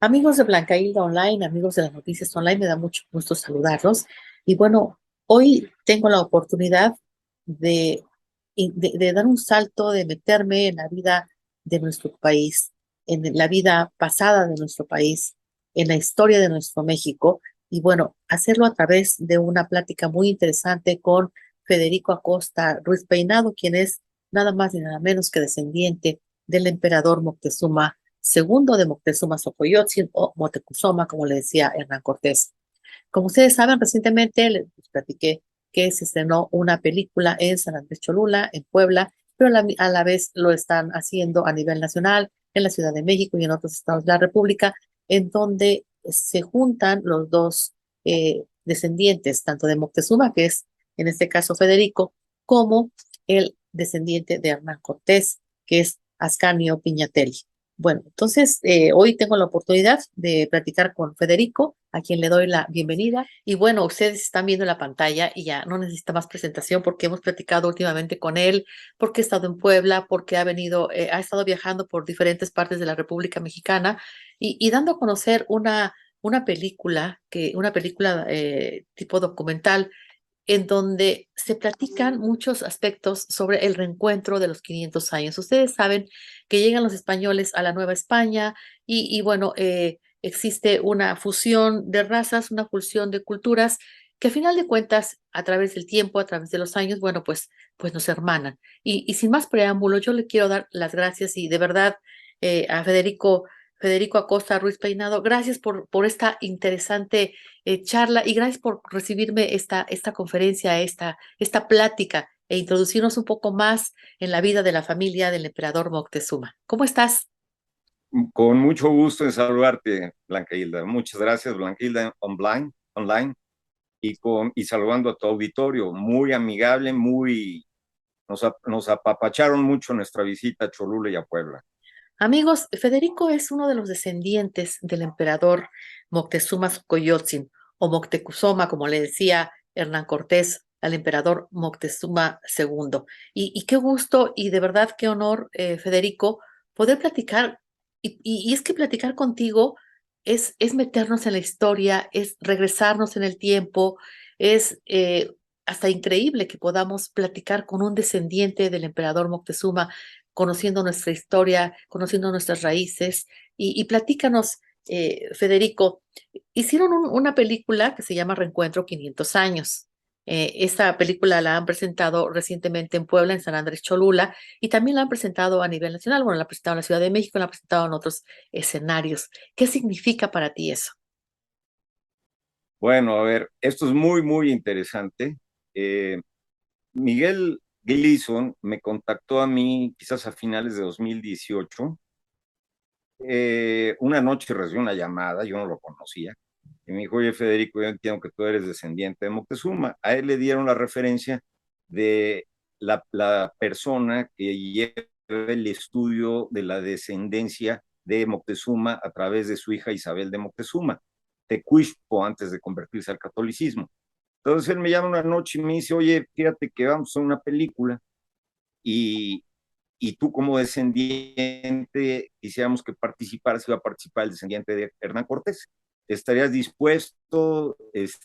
Amigos de Blanca Hilda Online, amigos de las noticias online, me da mucho gusto saludarlos. Y bueno, hoy tengo la oportunidad de, de dar un salto, de meterme en la vida de nuestro país, en la vida pasada de nuestro país, en la historia de nuestro México. Y bueno, hacerlo a través de una plática muy interesante con Federico Acosta Ruiz Peinado, quien es nada más y nada menos que descendiente del emperador Moctezuma segundo de Moctezuma Xocoyotzin o Motecuzoma, como le decía Hernán Cortés. Como ustedes saben, recientemente les platiqué que se estrenó una película en San Andrés Cholula, en Puebla, pero a la vez lo están haciendo a nivel nacional, en la Ciudad de México y en otros estados de la República, en donde se juntan los dos descendientes, tanto de Moctezuma, que es en este caso Federico, como el descendiente de Hernán Cortés, que es Ascanio Piñatelli. Bueno, entonces hoy tengo la oportunidad de platicar con Federico, a quien le doy la bienvenida. Y bueno, ustedes están viendo la pantalla y ya no necesita más presentación porque hemos platicado últimamente con él, porque ha estado en Puebla, porque ha venido, ha estado viajando por diferentes partes de la República Mexicana y dando a conocer una película tipo documental en donde se platican muchos aspectos sobre el reencuentro de los 500 años. Ustedes saben que llegan los españoles a la Nueva España y bueno, existe una fusión de razas, una fusión de culturas que a final de cuentas, a través del tiempo, a través de los años, bueno, pues nos hermanan. Y sin más preámbulo, yo le quiero dar las gracias y de verdad a Federico Acosta Ruiz Peinado, gracias por esta interesante charla y gracias por recibirme esta conferencia, esta plática e introducirnos un poco más en la vida de la familia del emperador Moctezuma. ¿Cómo estás? Con mucho gusto en saludarte, Blanca Hilda. Muchas gracias, Blanca Hilda online y saludando a tu auditorio. Muy amigable, nos apapacharon mucho nuestra visita a Cholula y a Puebla. Amigos, Federico es uno de los descendientes del emperador Moctezuma Xocoyotzin o Moctezuma, como le decía Hernán Cortés al emperador Moctezuma II. Y qué gusto y de verdad qué honor, Federico, poder platicar. Y es que platicar contigo es meternos en la historia, es regresarnos en el tiempo, es hasta increíble que podamos platicar con un descendiente del emperador Moctezuma conociendo nuestra historia, conociendo nuestras raíces. Y platícanos, Federico, hicieron una película que se llama Reencuentro 500 años. Esta película la han presentado recientemente en Puebla, en San Andrés Cholula, y también la han presentado a nivel nacional. Bueno, la han presentado en la Ciudad de México, la han presentado en otros escenarios. ¿Qué significa para ti eso? Bueno, a ver, esto es muy interesante. Eh, Miguel Gleason me contactó a mí quizás a finales de 2018. Una noche recibí una llamada, yo no lo conocía, y me dijo: oye, Federico, yo entiendo que tú eres descendiente de Moctezuma. A él le dieron la referencia de la persona que lleva el estudio de la descendencia de Moctezuma a través de su hija Isabel de Moctezuma, Tecuixpo, antes de convertirse al catolicismo. Entonces él me llama una noche y me dice: oye, fíjate que vamos a una película y tú como descendiente quisiéramos que participaras, iba a participar el descendiente de Hernán Cortés. ¿Estarías dispuesto?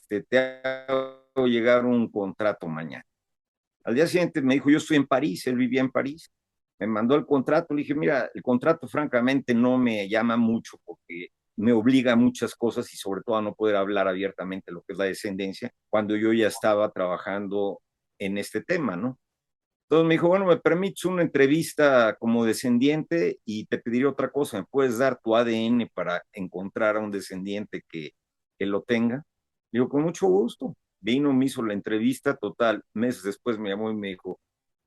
Te hago llegar un contrato mañana. Al día siguiente me dijo: yo estoy en París, él vivía en París. Me mandó el contrato, le dije: mira, el contrato francamente no me llama mucho porque me obliga a muchas cosas y sobre todo a no poder hablar abiertamente lo que es la descendencia cuando yo ya estaba trabajando en este tema, ¿no? Entonces me dijo: bueno, me permites una entrevista como descendiente y te pediré otra cosa, ¿me puedes dar tu ADN para encontrar a un descendiente que lo tenga? Digo: con mucho gusto. Vino, me hizo la entrevista, total, meses después me llamó y me dijo: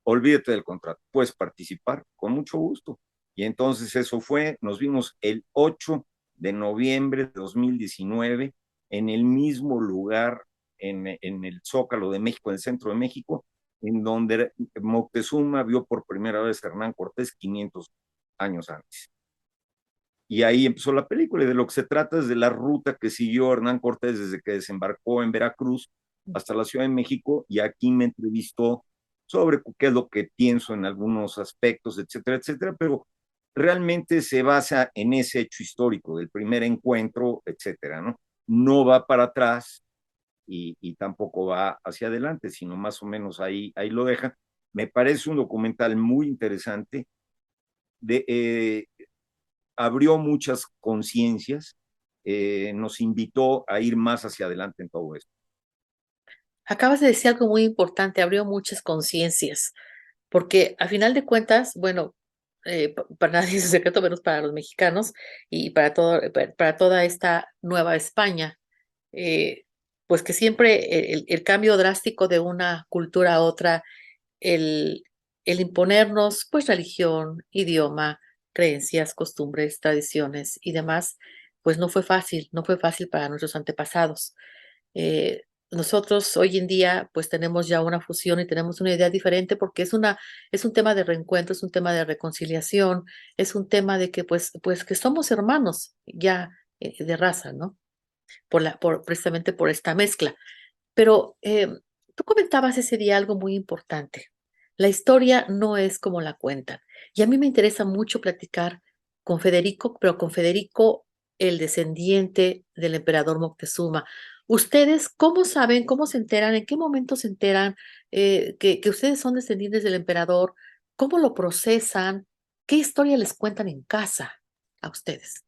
olvídate del contrato, puedes participar, con mucho gusto. Y entonces eso fue, nos vimos el 8 de noviembre de 2019 en el mismo lugar, en el Zócalo de México, en el centro de México, en donde Moctezuma vio por primera vez a Hernán Cortés 500 años antes. Y ahí empezó la película, y de lo que se trata es de la ruta que siguió Hernán Cortés desde que desembarcó en Veracruz hasta la Ciudad de México, y aquí me entrevistó sobre qué es lo que pienso en algunos aspectos, etcétera, etcétera, pero realmente se basa en ese hecho histórico del primer encuentro, etcétera, ¿no? No va para atrás y tampoco va hacia adelante, sino más o menos ahí lo deja. Me parece un documental muy interesante, de, abrió muchas conciencias, nos invitó a ir más hacia adelante en todo esto. Acabas de decir algo muy importante, abrió muchas conciencias, porque a final de cuentas, bueno, para nadie es un secreto, menos para los mexicanos y para para toda esta Nueva España, eh, pues que siempre el cambio drástico de una cultura a otra, el, el imponernos, pues religión, idioma, creencias, costumbres, tradiciones y demás, pues no fue fácil, no fue fácil para nuestros antepasados. Nosotros hoy en día pues tenemos ya una fusión y tenemos una idea diferente porque es un tema de reencuentro, es un tema de reconciliación, es un tema de que pues que somos hermanos ya de raza, ¿no? Precisamente por esta mezcla. Pero tú comentabas ese día algo muy importante. La historia no es como la cuentan. Y a mí me interesa mucho platicar con Federico, pero con Federico, el descendiente del emperador Moctezuma. ¿Ustedes cómo saben, cómo se enteran, en qué momento se enteran que ustedes son descendientes del emperador? ¿Cómo lo procesan? ¿Qué historia les cuentan en casa a ustedes?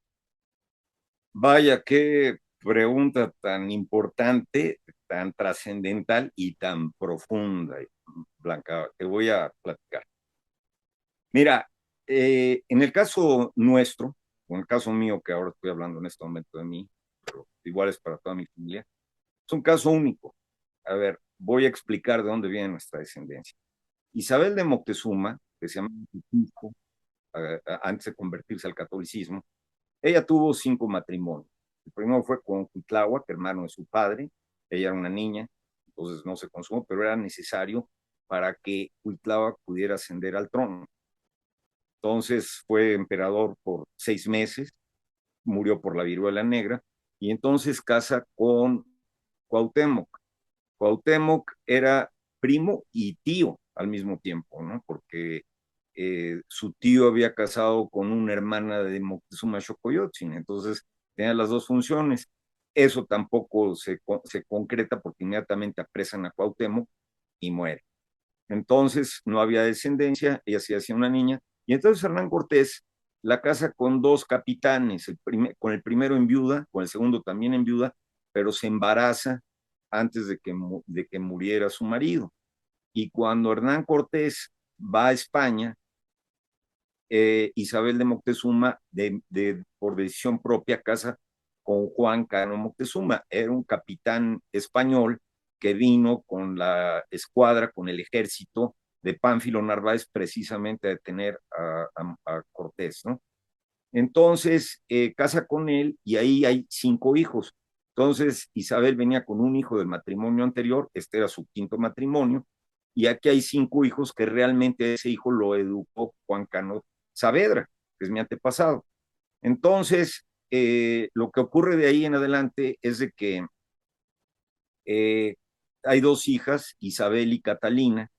Vaya, qué pregunta tan importante, tan trascendental y tan profunda, Blanca. Te voy a platicar. Mira, en el caso nuestro, o en el caso mío, que ahora estoy hablando en este momento de mí, pero igual es para toda mi familia, es un caso único. A ver, voy a explicar de dónde viene nuestra descendencia. Isabel de Moctezuma, que se llama Cusco, antes de convertirse al catolicismo, ella tuvo 5 matrimonios. El primero fue con Cuitláhuac, hermano de su padre. Ella era una niña, entonces no se consumó, pero era necesario para que Cuitláhuac pudiera ascender al trono. Entonces fue emperador por 6 meses, murió por la viruela negra, y entonces casa con Cuauhtémoc. Cuauhtémoc era primo y tío al mismo tiempo, ¿no? Porque su tío había casado con una hermana de Moctezuma Xocoyotzin, entonces tenía las dos funciones. Eso tampoco se concreta porque inmediatamente apresan a Cuauhtémoc y muere. Entonces no había descendencia, ella sí hacía una niña, y entonces Hernán Cortés la casa con dos capitanes, con el primero en viuda, con el segundo también en viuda, pero se embaraza antes de que muriera su marido. Y cuando Hernán Cortés va a España, Isabel de Moctezuma, por decisión propia, casa con Juan Cano Moctezuma. Era un capitán español que vino con la escuadra, con el ejército de Pánfilo Narváez, precisamente a detener a Cortés, ¿no? Entonces, casa con él y ahí hay 5 hijos. Entonces, Isabel venía con un hijo del matrimonio anterior, este era su quinto matrimonio, y aquí hay 5 hijos que realmente ese hijo lo educó Juan Cano Saavedra, que es mi antepasado. Entonces, lo que ocurre de ahí en adelante es de que eh, hay 2 hijas, Isabel y Catalina,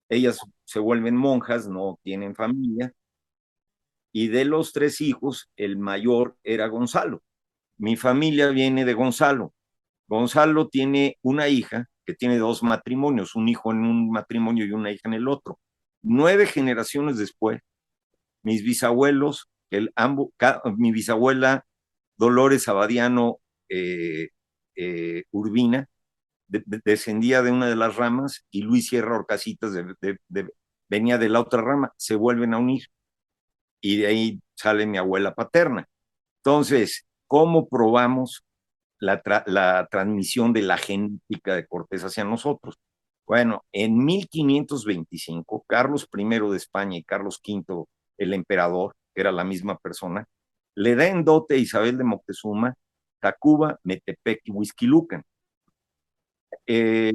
ellas se vuelven monjas, no tienen familia, y de los 3 hijos, el mayor era Gonzalo. Mi familia viene de Gonzalo. Gonzalo tiene una hija que tiene 2 matrimonios, un hijo en un matrimonio y una hija en el otro. 9 generaciones después, mis bisabuelos, mi bisabuela Dolores Abadiano Urbina, descendía de una de las ramas y Luis Sierra Orcasitas venía de la otra rama, se vuelven a unir y de ahí sale mi abuela paterna. Entonces, ¿cómo probamos la transmisión de la genética de Cortés hacia nosotros? Bueno, en 1525, Carlos I de España y Carlos V, el emperador, que era la misma persona, le da en dote a Isabel de Moctezuma Tacuba, Metepec y Huizquilucan, eh,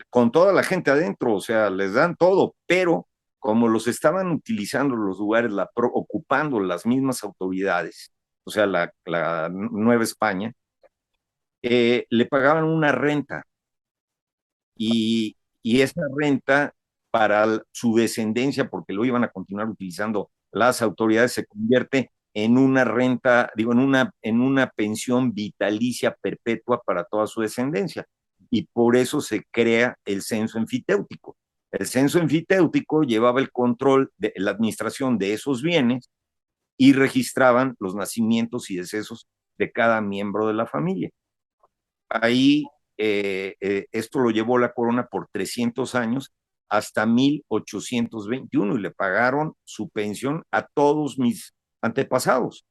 con toda la gente adentro, o sea, les dan todo, pero como los estaban utilizando los lugares, ocupando las mismas autoridades, o sea, la Nueva España, le pagaban una renta y esa renta para su descendencia, porque lo iban a continuar utilizando las autoridades se convierte en una renta, digo, en una pensión vitalicia perpetua para toda su descendencia. Y por eso se crea el censo enfiteutique. El censo enfiteutique llevaba el control de la administración de esos bienes y registraban los nacimientos y decesos de cada miembro de la familia. Ahí esto lo llevó la corona por 300 años hasta 1821 y le pagaron su pensión a todos mis antepasados.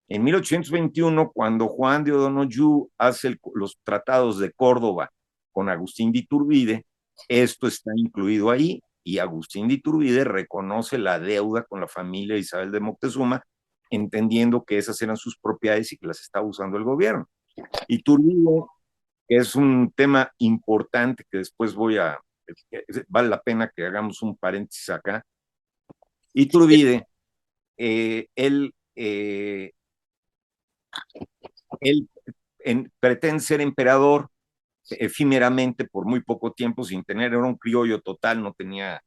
En 1821, cuando Juan de O'Donoghue hace los tratados de Córdoba con Agustín de Iturbide, esto está incluido ahí y Agustín de Iturbide reconoce la deuda con la familia de Isabel de Moctezuma, entendiendo que esas eran sus propiedades y que las estaba usando el gobierno. Iturbide, que es un tema importante que después vale la pena que hagamos un paréntesis acá. Iturbide, eh, él, eh, él pretende ser emperador efímeramente por muy poco tiempo, sin tener, era un criollo total, no tenía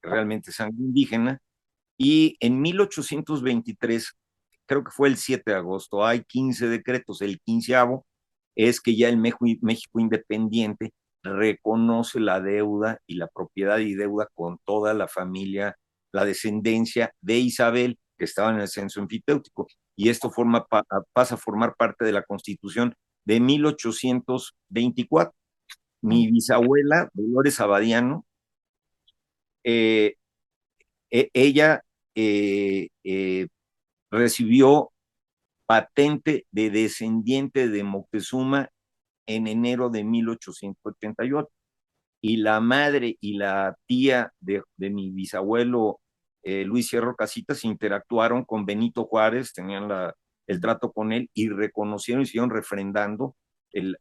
realmente sangre indígena, y en 1823, creo que fue el 7 de agosto, hay 15 decretos, el quinceavo es que ya el México independiente reconoce la deuda y la propiedad y deuda con toda la familia, la descendencia de Isabel, que estaba en el censo enfiteutique. Y esto pasa a formar parte de la Constitución de 1824. Mi bisabuela, Dolores Abadiano, eh, ella eh, eh, recibió patente de descendiente de Moctezuma en enero de 1888. Y la madre y la tía de mi bisabuelo Luis Hierro Casitas interactuaron con Benito Juárez, tenían el trato con él y reconocieron y siguieron refrendando el,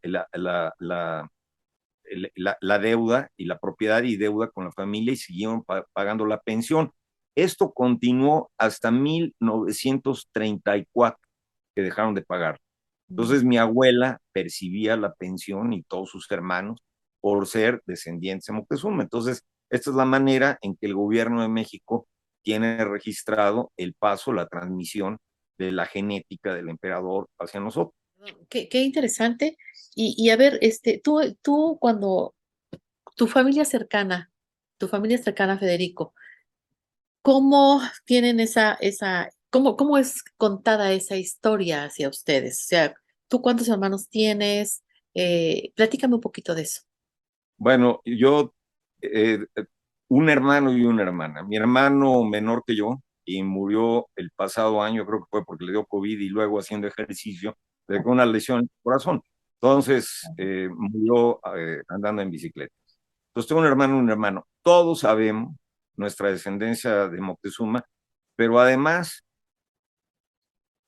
la deuda y la propiedad y deuda con la familia y siguieron pagando la pensión. Esto continuó hasta 1934, que dejaron de pagar. Entonces mi abuela percibía la pensión y todos sus hermanos por ser descendientes de Moctezuma. Entonces, esta es la manera en que el gobierno de México tiene registrado el paso, la transmisión de la genética del emperador hacia nosotros. Qué interesante. Y a ver, tú cuando tu familia cercana, Federico, ¿cómo tienen cómo es contada esa historia hacia ustedes? O sea, ¿tú cuántos hermanos tienes? Platícame un poquito de eso. Bueno, yo, eh, un hermano y una hermana. Mi hermano menor que yo y murió el pasado año, creo que fue porque le dio COVID y luego haciendo ejercicio, le dio una lesión en el corazón. Entonces, murió andando en bicicleta. Entonces, tengo un hermano y un hermano. Todos sabemos nuestra descendencia de Moctezuma, pero además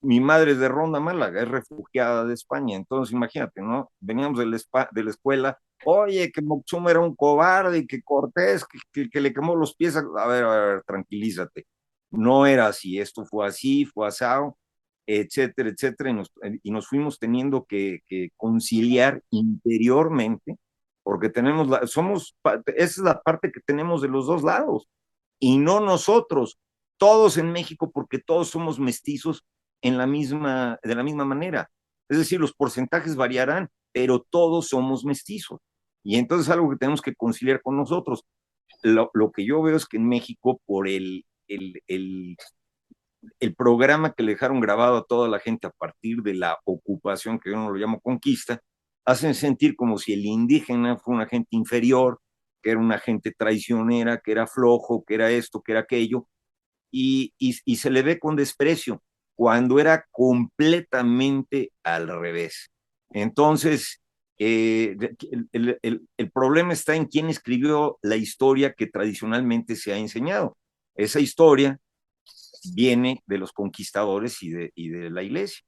mi madre es de Ronda, Málaga, es refugiada de España. Entonces, imagínate, ¿no? Veníamos de la escuela, oye, que Moctezuma era un cobarde y que Cortés, que le quemó los pies. A ver, tranquilízate. No era así, esto fue así, fue asado, etcétera, etcétera. Y nos fuimos teniendo que conciliar interiormente, porque esa es la parte que tenemos de los dos lados. Y no nosotros, todos en México, porque todos somos mestizos de la misma manera. Es decir, los porcentajes variarán, pero todos somos mestizos. Y entonces algo que tenemos que conciliar con nosotros. Lo que yo veo es que en México, por el programa que le dejaron grabado a toda la gente a partir de la ocupación, que yo no lo llamo conquista, hacen sentir como si el indígena fue una gente inferior, que era una gente traicionera, que era flojo, que era esto, que era aquello, y se le ve con desprecio, cuando era completamente al revés. Entonces, el problema está en quién escribió la historia que tradicionalmente se ha enseñado. Esa historia viene de los conquistadores y de la iglesia,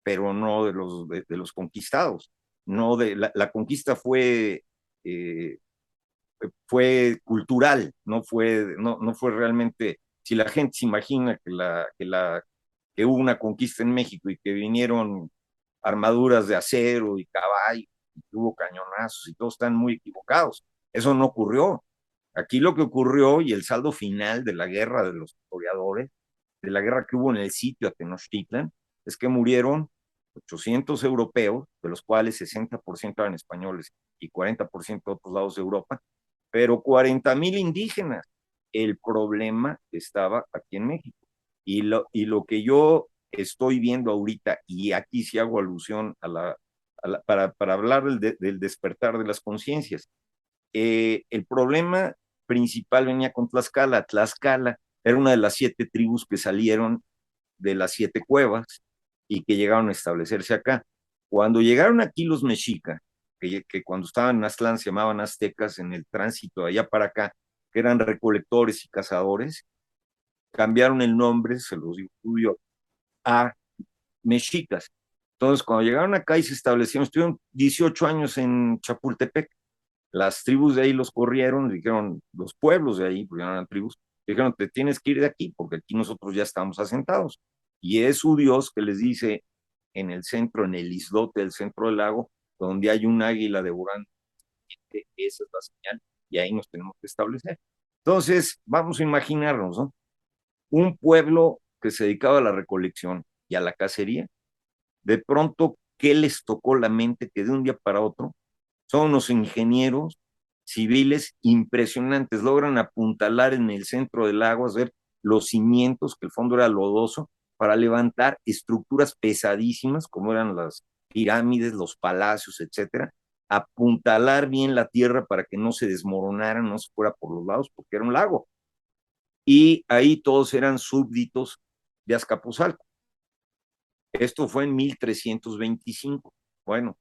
pero no de los conquistados. No la conquista eh, fue cultural, no fue realmente, si la gente se imagina que hubo una conquista en México y que vinieron armaduras de acero y caballo, y que hubo cañonazos y todos están muy equivocados. Eso no ocurrió. Aquí lo que ocurrió y el saldo final de la guerra de los historiadores, de la guerra que hubo en el sitio a Tenochtitlan, es que murieron 800 europeos, de los cuales 60% eran españoles y 40% de otros lados de Europa, pero 40,000 indígenas. El problema estaba aquí en México. Y lo que yo estoy viendo ahorita, y aquí sí hago alusión para hablar del despertar de las conciencias, el problema principal venía con Tlaxcala. Tlaxcala era una de las 7 tribus que salieron de las 7 cuevas y que llegaron a establecerse acá. Cuando llegaron aquí los mexicas, que cuando estaban en Aztlán se llamaban aztecas, en el tránsito de allá para acá, que eran recolectores y cazadores, cambiaron el nombre, se los digo, a mexicas. Entonces, cuando llegaron acá y se establecieron, estuvieron 18 años en Chapultepec. Las tribus de ahí los corrieron, dijeron, los pueblos de ahí, porque no eran tribus, dijeron, te tienes que ir de aquí, porque aquí nosotros ya estamos asentados. Y es su Dios que les dice en el centro, en el islote del centro del lago, donde hay un águila devorando, esa es la señal, y ahí nos tenemos que establecer. Entonces, vamos a imaginarnos, ¿no? Un pueblo que se dedicaba a la recolección y a la cacería, de pronto, ¿qué les tocó la mente que de un día para otro son unos ingenieros civiles impresionantes, logran apuntalar en el centro del lago, hacer los cimientos, que el fondo era lodoso, para levantar estructuras pesadísimas, como eran las pirámides, los palacios, etcétera, apuntalar bien la tierra para que no se desmoronara, no se fuera por los lados, porque era un lago. Y ahí todos eran súbditos de Azcapotzalco. Esto fue en 1325. Bueno,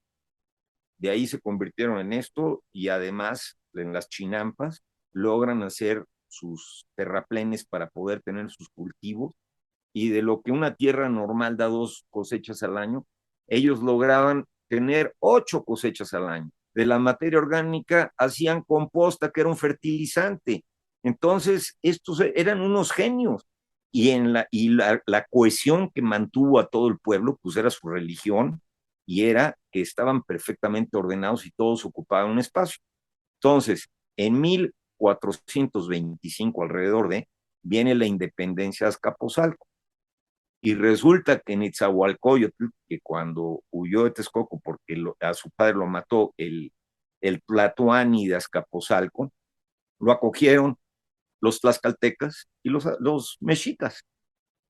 de ahí se convirtieron en esto y además en las chinampas logran hacer sus terraplenes para poder tener sus cultivos y de lo que una tierra normal da 2 cosechas al año, ellos lograban tener 8 cosechas al año. De la materia orgánica hacían composta, que era un fertilizante. Entonces, estos eran unos genios. Y la cohesión que mantuvo a todo el pueblo, pues era su religión, y era que estaban perfectamente ordenados y todos ocupaban un espacio. Entonces, en 1425, alrededor de, viene la independencia de Azcapotzalco. Y resulta que Netzahualcóyotl, que cuando huyó de Texcoco porque a su padre lo mató el Tlatoani de Azcapotzalco, lo acogieron los tlaxcaltecas y los mexicas.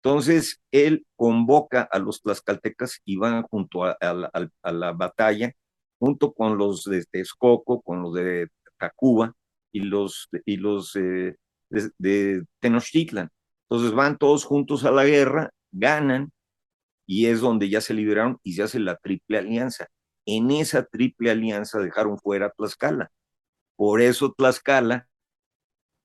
Entonces, él convoca a los tlaxcaltecas y van junto a la batalla, junto con los de Texcoco, con los de Tacuba y los de Tenochtitlan. Entonces van todos juntos a la guerra, ganan, y es donde ya se liberaron y se hace la Triple Alianza. En esa Triple Alianza dejaron fuera a Tlaxcala. Por eso Tlaxcala,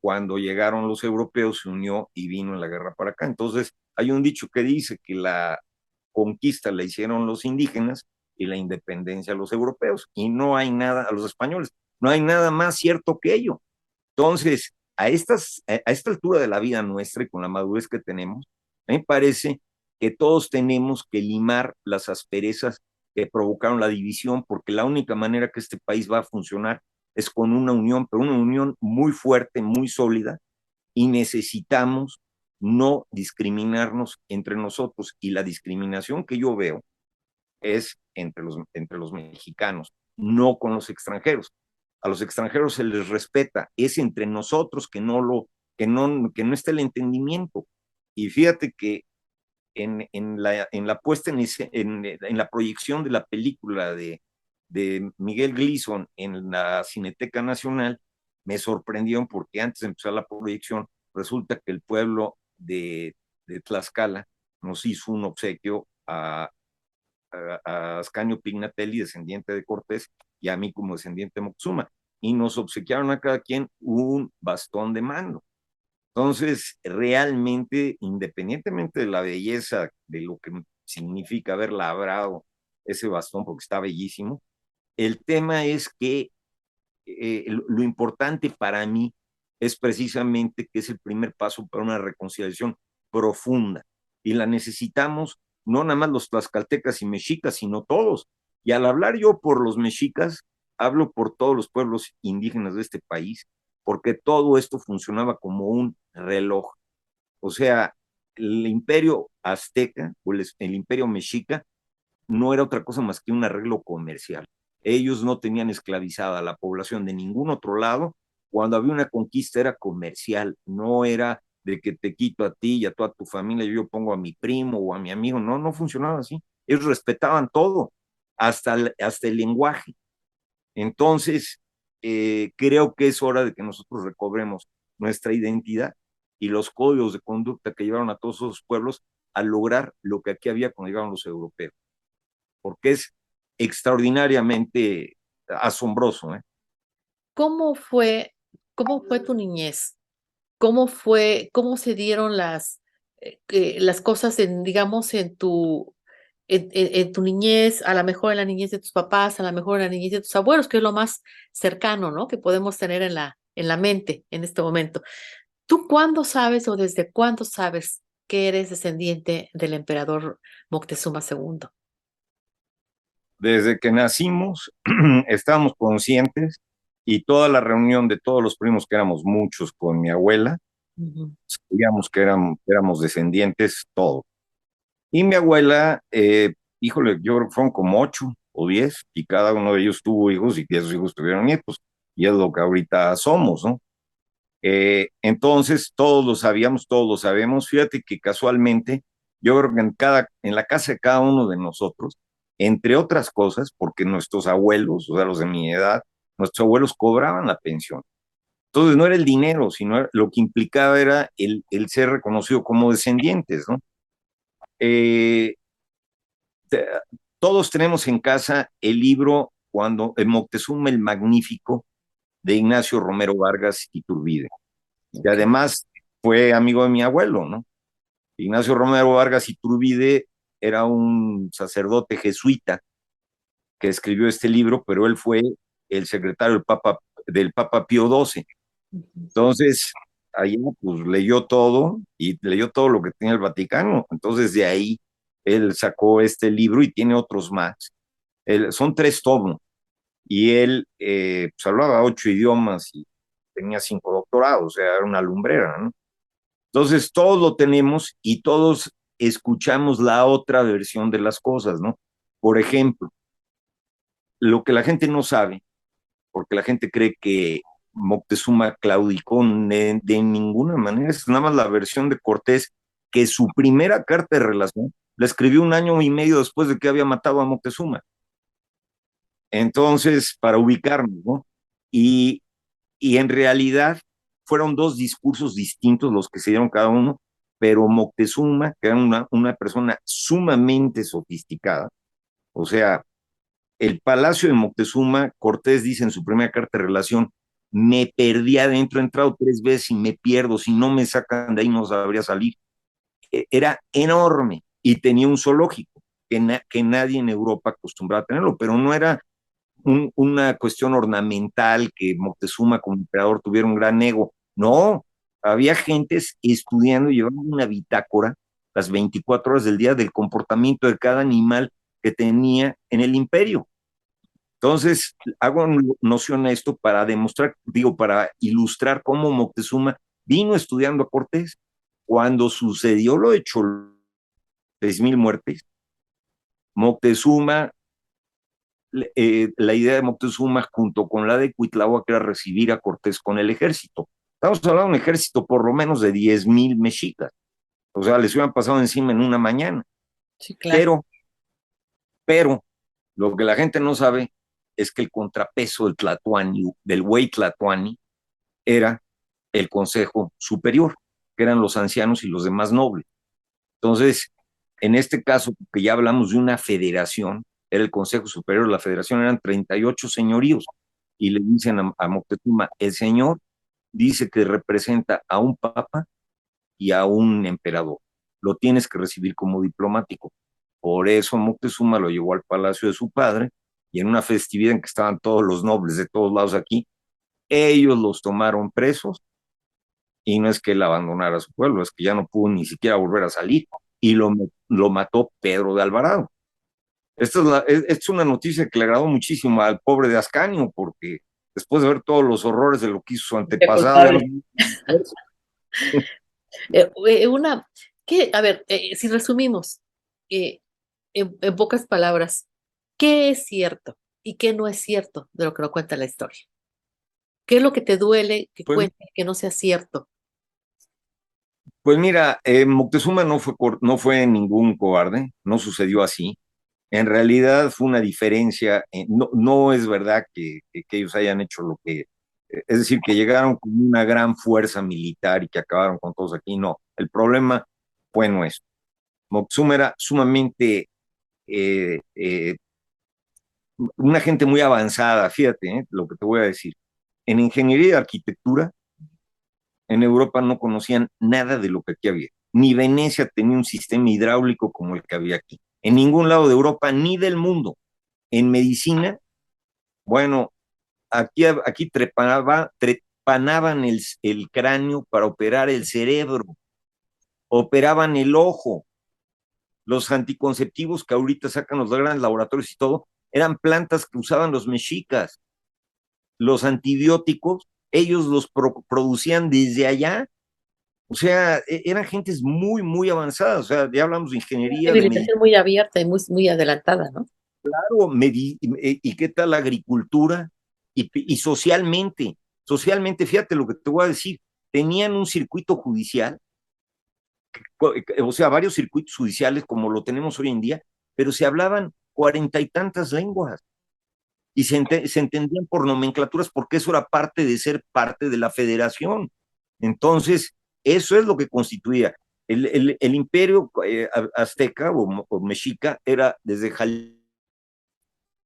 cuando llegaron los europeos, se unió y vino en la guerra para acá. Entonces, hay un dicho que dice que la conquista la hicieron los indígenas y la independencia los europeos, y no hay nada, a los españoles, no hay nada más cierto que ello. Entonces, a esta altura de la vida nuestra y con la madurez que tenemos, me parece que todos tenemos que limar las asperezas que provocaron la división, porque la única manera que este país va a funcionar es con una unión, pero una unión muy fuerte, muy sólida, y necesitamos no discriminarnos entre nosotros. Y la discriminación que yo veo es entre los mexicanos, no con los extranjeros. A los extranjeros se les respeta, es entre nosotros que no esté el entendimiento. Y fíjate que en la puesta en la proyección de la película de Miguel Gleason en la Cineteca Nacional, me sorprendió porque antes de empezar la proyección, resulta que el pueblo de Tlaxcala nos hizo un obsequio a Ascanio Pignatelli, descendiente de Cortés, y a mí como descendiente de Moctezuma, y nos obsequiaron a cada quien un bastón de mando. Entonces, realmente, independientemente de la belleza, de lo que significa haber labrado ese bastón, porque está bellísimo, el tema es que lo importante para mí es precisamente que es el primer paso para una reconciliación profunda, y la necesitamos no nada más los tlaxcaltecas y mexicas, sino todos. Y al hablar yo por los mexicas, hablo por todos los pueblos indígenas de este país, porque todo esto funcionaba como un reloj. O sea, el imperio azteca o el imperio mexica no era otra cosa más que un arreglo comercial. Ellos no tenían esclavizada a la población de ningún otro lado. Cuando había una conquista era comercial, no era de que te quito a ti y a toda tu familia, yo pongo a mi primo o a mi amigo. No, no funcionaba así. Ellos respetaban todo, hasta el lenguaje. Entonces, creo que es hora de que nosotros recobremos nuestra identidad y los códigos de conducta que llevaron a todos esos pueblos a lograr lo que aquí había cuando llegaron los europeos, porque es extraordinariamente asombroso, ¿eh? ¿Cómo fue, cómo fue tu niñez? Cómo se dieron las cosas digamos, en tu niñez, a lo mejor en la niñez de tus papás, a lo mejor en la niñez de tus abuelos, que es lo más cercano, ¿no? Que podemos tener en la mente en este momento. ¿Tú cuándo sabes o desde cuándo sabes que eres descendiente del emperador Moctezuma II? Desde que nacimos, estábamos conscientes y toda la reunión de todos los primos, que éramos muchos con mi abuela, Ujú. sabíamos que éramos descendientes todos. Y mi abuela, híjole, yo creo que fueron como 8 o 10, y cada uno de ellos tuvo hijos y esos hijos tuvieron nietos, y es lo que ahorita somos, ¿no? Entonces, todos lo sabíamos, todos lo sabemos. Fíjate que casualmente, yo creo que en la casa de cada uno de nosotros, entre otras cosas, porque nuestros abuelos, o sea, los de mi edad, nuestros abuelos cobraban la pensión. Entonces, no era el dinero, sino lo que implicaba era el ser reconocido como descendientes, ¿no? Eh, te- Todos tenemos en casa el libro Moctezuma el Magnífico de Ignacio Romero Vargas Iturbide, que Ok. además fue amigo de mi abuelo, ¿no? Ignacio Romero Vargas Iturbide era un sacerdote jesuita que escribió este libro, pero él fue el secretario del Papa Pío XII. Ujú. Entonces, ahí pues leyó todo y leyó todo lo que tenía el Vaticano. Entonces, de ahí él sacó este libro y tiene otros más. Son 3 tomos y él pues, hablaba 8 idiomas y tenía 5 doctorados, o sea, era una lumbrera, ¿no? Entonces, todos lo tenemos y todos escuchamos la otra versión de las cosas, ¿no? Por ejemplo, lo que la gente no sabe, porque la gente cree que Moctezuma claudicó de ninguna manera, es nada más la versión de Cortés, que su primera carta de relación la escribió 1 año y medio después de que había matado a Moctezuma. Entonces, para ubicarnos, ¿no? Y, y en realidad fueron 2 discursos distintos los que se dieron cada uno, pero Moctezuma, que era una persona sumamente sofisticada, o sea, el palacio de Moctezuma, Cortés dice en su primera carta de relación, me perdí adentro, he entrado 3 veces y me pierdo, si no me sacan de ahí no sabría salir. Era enorme y tenía un zoológico que nadie en Europa acostumbraba a tenerlo, pero no era una cuestión ornamental que Moctezuma como emperador tuviera un gran ego. No, había gentes estudiando y llevando una bitácora las 24 horas del día del comportamiento de cada animal que tenía en el imperio. Entonces, hago noción a esto para demostrar, digo, para ilustrar cómo Moctezuma vino estudiando a Cortés. Cuando sucedió lo de Cholula, 6,000 muertes, Moctezuma, la idea de Moctezuma junto con la de Cuitláhuac era recibir a Cortés con el ejército. Estamos hablando de un ejército por lo menos de 10,000 mexicas. O sea, les hubieran pasado encima en una mañana. Sí, claro. Pero, pero, lo que la gente no sabe es que el contrapeso del Tlatoani, del Huey Tlatoani, era el Consejo Superior, que eran los ancianos y los demás nobles. Entonces, en este caso, que ya hablamos de una federación, era el Consejo Superior de la Federación, eran 38 señoríos, y le dicen a Moctezuma, el señor dice que representa a un papa y a un emperador, lo tienes que recibir como diplomático. Por eso Moctezuma lo llevó al palacio de su padre, y en una festividad en que estaban todos los nobles de todos lados aquí, ellos los tomaron presos, y no es que él abandonara su pueblo, es que ya no pudo ni siquiera volver a salir, y lo mató Pedro de Alvarado. Esta es una noticia que le agradó muchísimo al pobre de Ascanio, porque después de ver todos los horrores de lo que hizo su Qué antepasado, ya no. culpable. Una, a ver, si resumimos, eh, en pocas palabras, ¿qué es cierto y qué no es cierto de lo que nos cuenta la historia? ¿Qué es lo que te duele que Pues, cuente que no sea cierto? pues mira, Moctezuma no fue ningún cobarde, no sucedió así. En realidad fue una diferencia, no, no es verdad que ellos hayan hecho lo que, es decir, que llegaron con una gran fuerza militar y que acabaron con todos aquí, no, el problema fue nuestro. Moctezuma era sumamente eh, eh, una gente muy avanzada, fíjate, lo que te voy a decir. En ingeniería y arquitectura, en Europa no conocían nada de lo que aquí había. Ni Venecia tenía un sistema hidráulico como el que había aquí. En ningún lado de Europa ni del mundo. En medicina, bueno, aquí trepanaban el cráneo para operar el cerebro, operaban el ojo. Los anticonceptivos que ahorita sacan los grandes laboratorios y todo, eran plantas que usaban los mexicas. Los antibióticos, ellos los producían desde allá. O sea, eran gentes muy, muy avanzadas. O sea, ya hablamos de Una ingeniería, de medicina, civilización muy abierta y muy, muy adelantada, ¿no? y qué tal la agricultura y socialmente. Socialmente, fíjate lo que te voy a decir. Tenían un circuito judicial, o sea, varios circuitos judiciales como lo tenemos hoy en día, pero se hablaban cuarenta y tantas lenguas y se entendían por nomenclaturas porque eso era parte de ser parte de la federación. Entonces, eso es lo que constituía. El imperio azteca o mexica era desde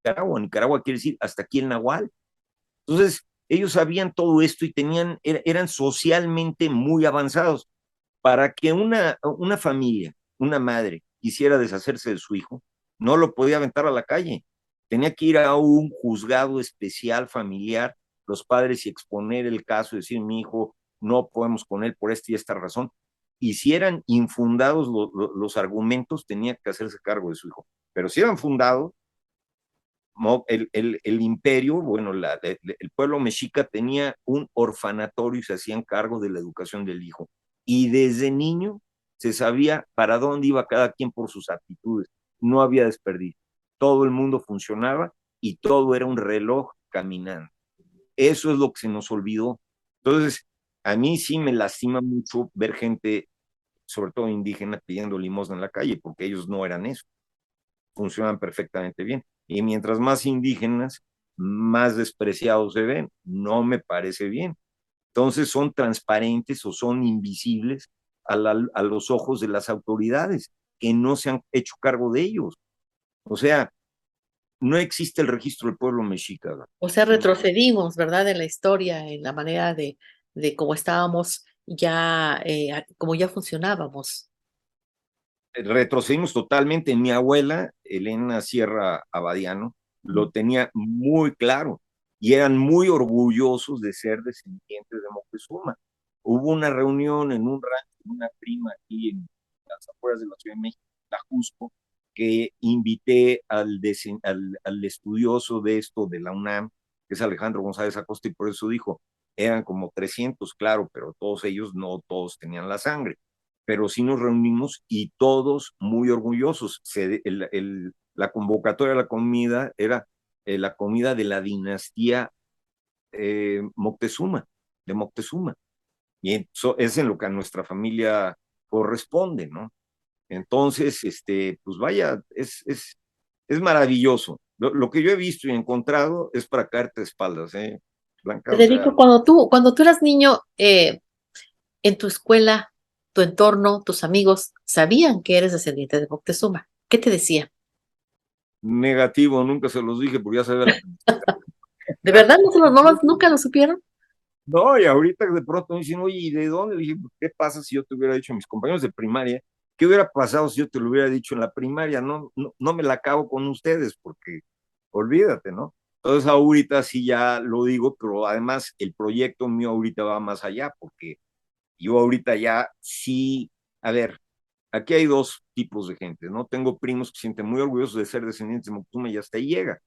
Nicaragua. Nicaragua quiere decir hasta aquí el Nahual. Entonces, ellos sabían todo esto y eran socialmente muy avanzados. Para que una familia, una madre, quisiera deshacerse de su hijo, no lo podía aventar a la calle. Tenía que ir a un juzgado especial familiar, los padres, y exponer el caso, decir, mi hijo, no podemos con él por esta y esta razón. Y si eran infundados los argumentos, tenía que hacerse cargo de su hijo. Pero si eran fundados, el imperio, bueno, el pueblo mexica tenía un orfanatorio y se hacían cargo de la educación del hijo. Y desde niño se sabía para dónde iba cada quien por sus aptitudes. No había desperdicio. Todo el mundo funcionaba y todo era un reloj caminando. Eso es lo que se nos olvidó. Entonces, a mí sí me lastima mucho ver gente, sobre todo indígena, pidiendo limosna en la calle, porque ellos no eran eso, funcionan perfectamente bien. Y mientras más indígenas, más despreciados se ven. No me parece bien. Entonces son transparentes o son invisibles a los ojos de las autoridades que no se han hecho cargo de ellos. O sea, no existe el registro del pueblo mexica. O sea, retrocedimos, ¿verdad? En la historia, en la manera de cómo estábamos ya, cómo ya funcionábamos. Retrocedimos totalmente. Mi abuela, Elena Sierra Abadiano, lo tenía muy claro y eran muy orgullosos de ser descendientes de Moctezuma. Hubo una reunión en un rancho de una prima aquí en las afueras de la Ciudad de México, la Jusco, que invité al estudioso de esto de la UNAM, que es Alejandro González Acosta, y por eso dijo, eran como 300, claro, pero todos ellos no todos tenían la sangre, pero sí nos reunimos y todos muy orgullosos. La convocatoria de la comida era la comida de la dinastía Moctezuma, de Moctezuma. Y eso es en lo que a nuestra familia corresponde, ¿no? Entonces, pues vaya, es maravilloso. Lo que yo he visto y encontrado es para caerte de espaldas, Blanca, o sea, Federico, cuando tú eras niño, en tu escuela, tu entorno, tus amigos, sabían que eres descendiente de Moctezuma. ¿Qué te decían? negativo, nunca se los dije porque ya sabía la. ¿De verdad nunca lo supieron? No, y ahorita de pronto me dicen, oye, ¿y de dónde? Le dije, "Pues, ¿qué pasa si yo te hubiera dicho a mis compañeros de primaria? ¿Qué hubiera pasado si yo te lo hubiera dicho en la primaria? No, no, no me la acabo con ustedes, porque olvídate, ¿no? Entonces ahorita sí ya lo digo, pero además el proyecto mío ahorita va más allá, porque yo ahorita ya sí, a ver, aquí hay dos tipos de gente, ¿no? Tengo primos que se sienten muy orgullosos de ser descendientes de Moctezuma y hasta ahí llega.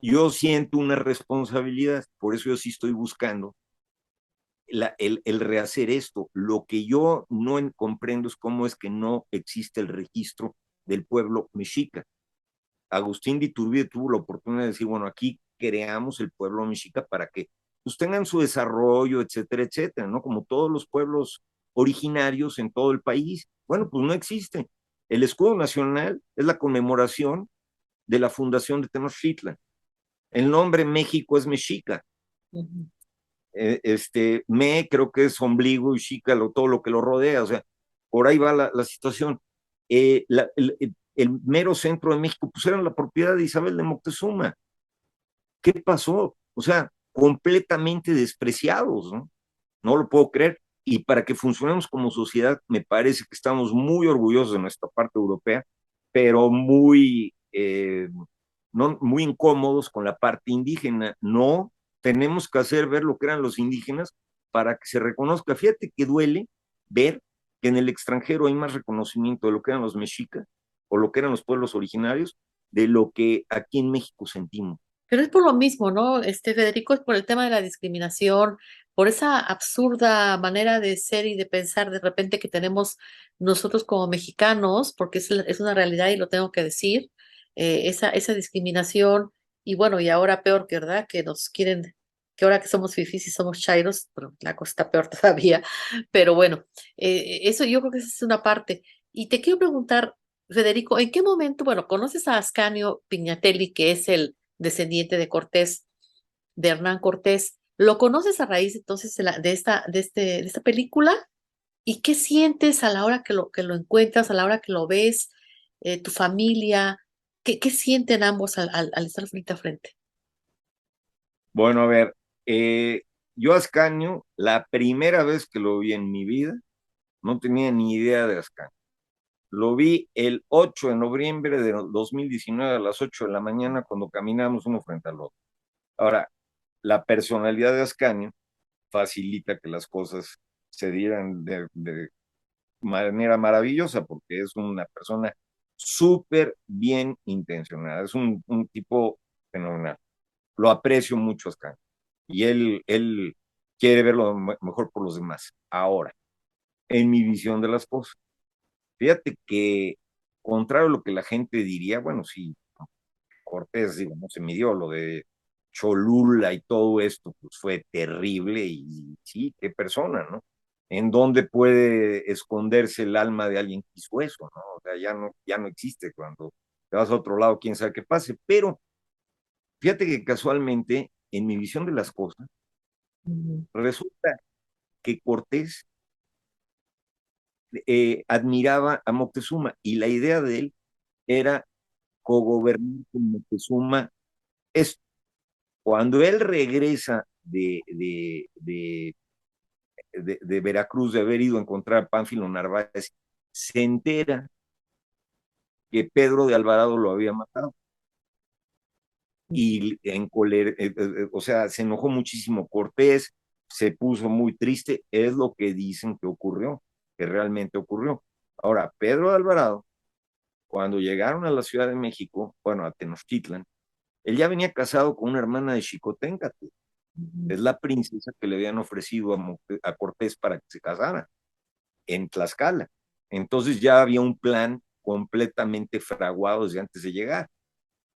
yo siento una responsabilidad, por eso yo sí estoy buscando el rehacer esto. Lo que yo no comprendo es cómo es que no existe el registro del pueblo mexica. Agustín de Iturbide tuvo la oportunidad de decir, bueno, aquí creamos el pueblo mexica para que pues, tengan su desarrollo, etcétera, etcétera, ¿no? Como todos los pueblos originarios en todo el país. Bueno, pues no existe. El escudo nacional es la conmemoración de la fundación de Tenochtitlan. El nombre México es mexica. Ujú. Creo que es ombligo y chica, todo lo que lo rodea, o sea, por ahí va la situación. El mero centro de México, pues era la propiedad de Isabel de Moctezuma. ¿Qué pasó? O sea, completamente despreciados, ¿no? No lo puedo creer. Y para que funcionemos como sociedad, me parece que estamos muy orgullosos de nuestra parte europea, pero no, muy incómodos con la parte indígena. No, tenemos que hacer ver lo que eran los indígenas para que se reconozca. Fíjate que duele ver que en el extranjero hay más reconocimiento de lo que eran los mexicas o lo que eran los pueblos originarios de lo que aquí en México sentimos. Pero es por lo mismo, ¿no? Federico, es por el tema de la discriminación, por esa absurda manera de ser y de pensar de repente que tenemos nosotros como mexicanos, porque es una realidad y lo tengo que decir, esa discriminación, y bueno, y ahora peor que, ¿verdad? Que nos quieren, que ahora que somos fifís y somos chairos, pero la cosa está peor todavía, pero bueno, eso yo creo que esa es una parte. Y te quiero preguntar, Federico, ¿en qué momento, bueno, conoces a Ascanio Pignatelli, que es el descendiente de Cortés, de Hernán Cortés? ¿Lo conoces a raíz entonces de esta película? ¿Y qué sientes a la hora que lo encuentras, a la hora que lo ves, tu familia? ¿Qué sienten ambos al estar frente a frente? Bueno, a ver, yo a Ascanio, la primera vez que lo vi en mi vida, no tenía ni idea de Ascanio. Lo vi el 8 de noviembre de 2019 a las 8 de la mañana cuando caminamos uno frente al otro. Ahora, la personalidad de Ascanio facilita que las cosas se dieran de manera maravillosa porque es una persona súper bien intencionada, es un tipo fenomenal. Lo aprecio mucho, Ascanio. Y él quiere ver lo mejor por los demás. Ahora, en mi visión de las cosas, fíjate que, contrario a lo que la gente diría, bueno, sí, Cortés, digo, no se midió lo de Cholula y todo esto, pues fue terrible y sí, qué persona, ¿no? ¿En dónde puede esconderse el alma de alguien que hizo eso, ¿no? O sea, ya no existe cuando te vas a otro lado, quién sabe qué pase, pero fíjate que casualmente, en mi visión de las cosas, Ujú, resulta que Cortés admiraba a Moctezuma y la idea de él era cogobernar con Moctezuma. Es cuando él regresa de Veracruz, de haber ido a encontrar a Pánfilo Narváez, se entera que Pedro de Alvarado lo había matado. Y o sea, se enojó muchísimo Cortés, se puso muy triste, es lo que dicen que ocurrió, que realmente ocurrió. Ahora, Pedro de Alvarado, cuando llegaron a la Ciudad de México, bueno, a Tenochtitlan, él ya venía casado con una hermana de Xicoténcatl, ujú. es la princesa que le habían ofrecido a Cortés para que se casara en Tlaxcala. Entonces ya había un plan completamente fraguado desde antes de llegar.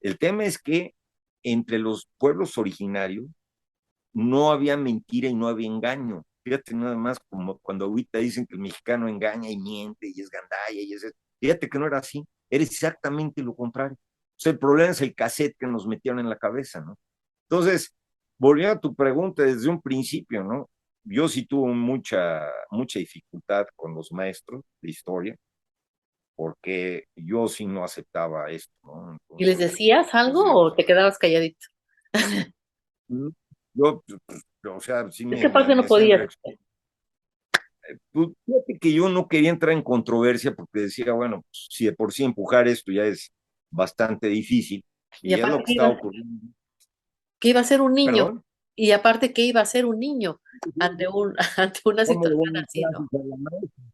El tema es que entre los pueblos originarios no había mentira y no había engaño. Fíjate nada más como cuando ahorita dicen que el mexicano engaña y miente y es gandalla y es eso. Fíjate que no era así, era exactamente lo contrario. O sea, el problema es el cassette que nos metieron en la cabeza, ¿no? Entonces, volviendo a tu pregunta desde un principio, ¿no? Yo sí tuve mucha dificultad con los maestros de historia, porque yo sí no aceptaba esto, ¿no? ¿Y les Entonces, decías algo decía, o te quedabas calladito? "Mm". Yo, o sea, sí Es que aparte me no hacían podías. reacción. Pues, fíjate que yo no quería entrar en controversia porque decía, bueno, pues, si de por sí empujar esto ya es bastante difícil Y y es lo aparte que estaba ocurriendo. que iba a ser un niño. Perdón, Y aparte que iba a ser un niño ante ante una ¿cómo le situación voy a dar así, ¿no? clases a la maestra?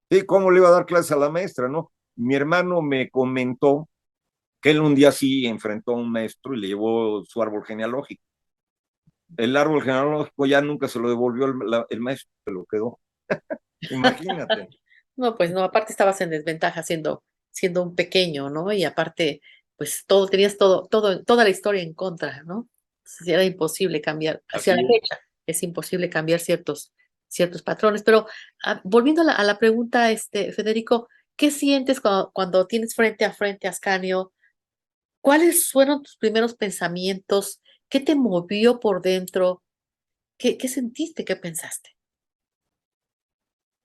Sí, ¿cómo le iba a dar clases a la maestra, no? Mi hermano me comentó que él un día sí enfrentó a un maestro y le llevó su árbol genealógico. El árbol genealógico ya nunca se lo devolvió el maestro, se lo quedó. Imagínate. No, pues no, aparte estabas en desventaja siendo un pequeño, ¿no? Y aparte, pues tenías toda la historia en contra, ¿no? Entonces, era imposible cambiar, hacia la Así es. fecha, es imposible cambiar ciertos patrones. Pero volviendo a la pregunta, Federico, ¿qué sientes cuando tienes frente a frente a Ascanio? ¿Cuáles fueron tus primeros pensamientos? ¿Qué te movió por dentro? ¿Qué sentiste? ¿Qué pensaste?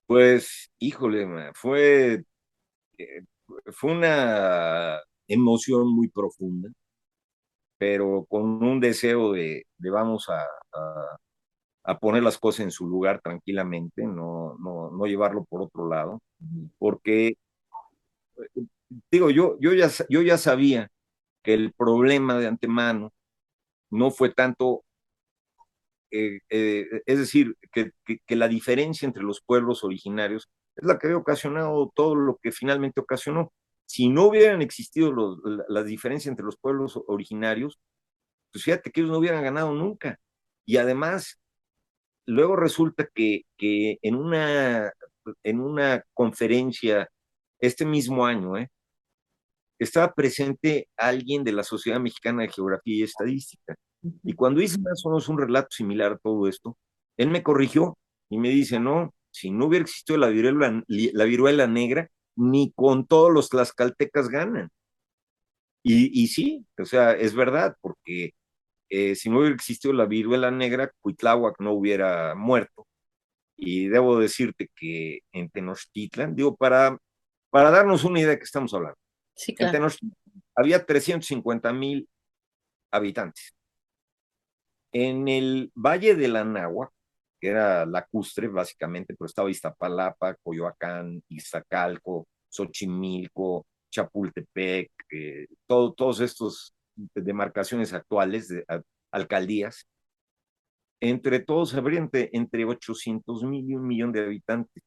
Pues, híjole, eh, fue una emoción muy profunda, pero con un deseo de vamos a poner las cosas en su lugar tranquilamente, no llevarlo por otro lado, Ujú. porque, digo, yo ya sabía que el problema de antemano no fue tanto, es decir, que la diferencia entre los pueblos originarios es la que había ocasionado todo lo que finalmente ocasionó. Si no hubieran existido las diferencias entre los pueblos originarios, pues fíjate que ellos no hubieran ganado nunca. Y además, luego resulta que en una conferencia este mismo año, estaba presente alguien de la Sociedad Mexicana de Geografía y Estadística. Y Ujú. cuando hice más o menos un relato similar a todo esto, él me corrigió y me dice, no, si no hubiera existido la viruela negra, ni con todos los tlaxcaltecas ganan. Y sí, o sea, es verdad, porque si no hubiera existido la viruela negra, Cuitláhuac no hubiera muerto. Y debo decirte que en Tenochtitlan, digo, para darnos una idea de qué estamos hablando, Sí, en claro. Tenochtitlan había 350,000 habitantes. En el Valle de la Nahua, que era lacustre básicamente, pero estaba Iztapalapa, Coyoacán, Iztacalco, Xochimilco, Chapultepec, todos estos demarcaciones actuales de alcaldías. Entre todos habría entre 800,000 y 1,000,000 de habitantes.